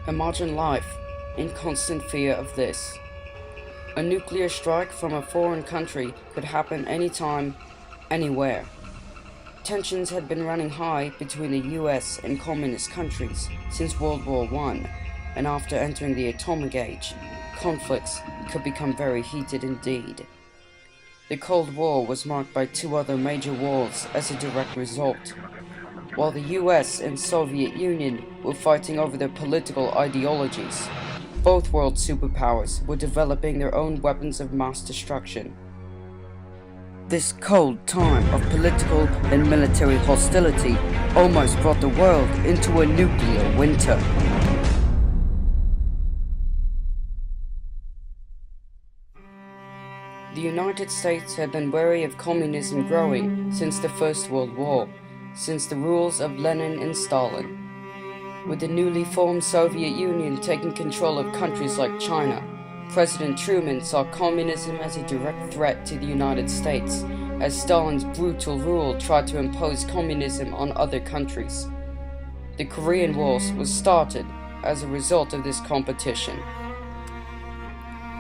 Imagine life in constant fear of this. A nuclear strike from a foreign country could happen anytime, anywhere. Tensions had been running high between the US and communist countries since World War I, and after entering the atomic age, conflicts could become very heated indeed. The Cold War was marked by two other major wars as a direct result. While the US and Soviet Union were fighting over their political ideologies, both world superpowers were developing their own weapons of mass destruction. This cold time of political and military hostility almost brought the world into a nuclear winter. The United States had been wary of communism growing since the First World War, since the rules of Lenin and Stalin. With the newly formed Soviet Union taking control of countries like China, President Truman saw communism as a direct threat to the United States, as Stalin's brutal rule tried to impose communism on other countries. The Korean Wars was started as a result of this competition.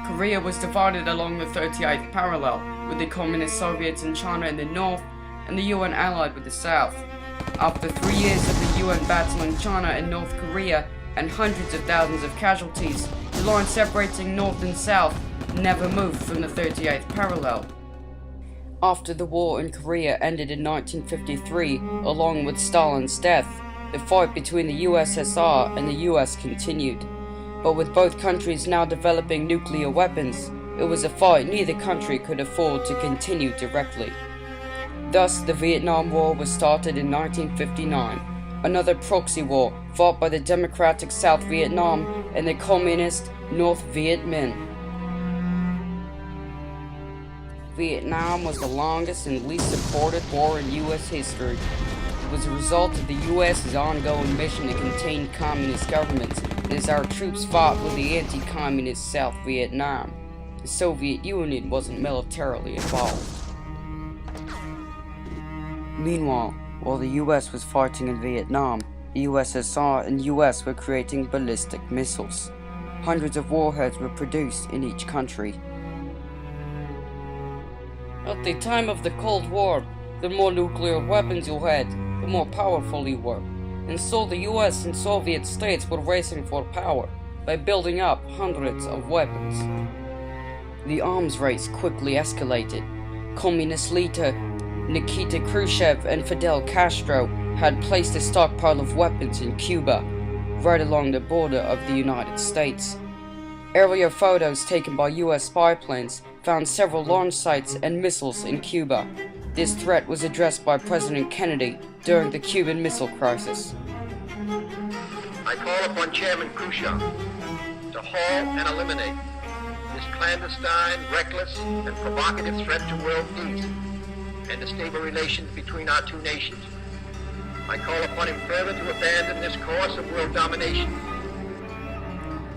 Korea was divided along the 38th parallel, with the Communist Soviets in China in the north and the UN allied with the south. After 3 years of the UN battling China and North Korea and hundreds of thousands of casualties, the line separating North and South never moved from the 38th parallel. After the war in Korea ended in 1953, along with Stalin's death, the fight between the USSR and the US continued. But with both countries now developing nuclear weapons, it was a fight neither country could afford to continue directly. Thus, the Vietnam War was started in 1959, another proxy war fought by the Democratic South Vietnam and the Communist North Viet Minh. Vietnam was the longest and least supported war in U.S. history. It was a result of the U.S.'s ongoing mission to contain communist governments, and as our troops fought with the anti-communist South Vietnam, the Soviet Union wasn't militarily involved. Meanwhile, while the US was fighting in Vietnam, the USSR and US were creating ballistic missiles. Hundreds of warheads were produced in each country. At the time of the Cold War, the more nuclear weapons you had, the more powerful you were. And so the US and Soviet states were racing for power by building up hundreds of weapons. The arms race quickly escalated. Communist leader Nikita Khrushchev and Fidel Castro had placed a stockpile of weapons in Cuba, right along the border of the United States. Earlier photos taken by US spy planes found several launch sites and missiles in Cuba. This threat was addressed by President Kennedy during the Cuban Missile Crisis. I call upon Chairman Khrushchev to halt and eliminate this clandestine, reckless, and provocative threat to world peace and the stable relations between our two nations. I call upon him further to abandon this course of world domination.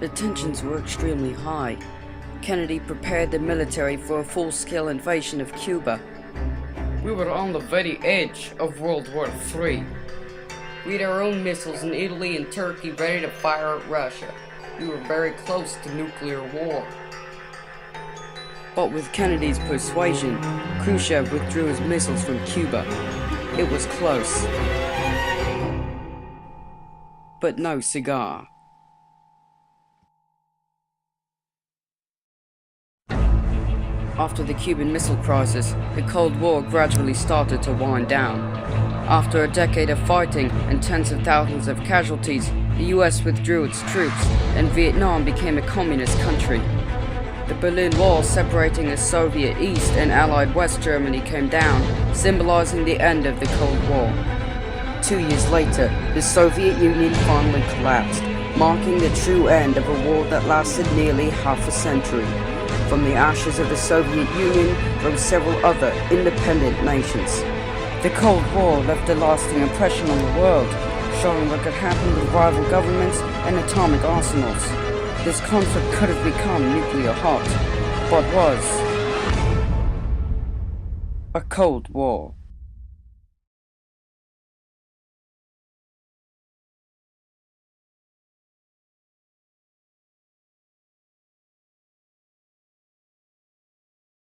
The tensions were extremely high. Kennedy prepared the military for a full-scale invasion of Cuba. We were on the very edge of World War III. We had our own missiles in Italy and Turkey ready to fire at Russia. We were very close to nuclear war. But with Kennedy's persuasion, Khrushchev withdrew his missiles from Cuba. It was close. But no cigar. After the Cuban Missile Crisis, the Cold War gradually started to wind down. After a decade of fighting and tens of thousands of casualties, the US withdrew its troops, and Vietnam became a communist country. The Berlin Wall separating the Soviet East and Allied West Germany came down, symbolizing the end of the Cold War. 2 years later, the Soviet Union finally collapsed, marking the true end of a war that lasted nearly half a century. From the ashes of the Soviet Union rose several other independent nations. The Cold War left a lasting impression on the world, showing what could happen with rival governments and atomic arsenals. This conflict could have become nuclear hot, but was a Cold War.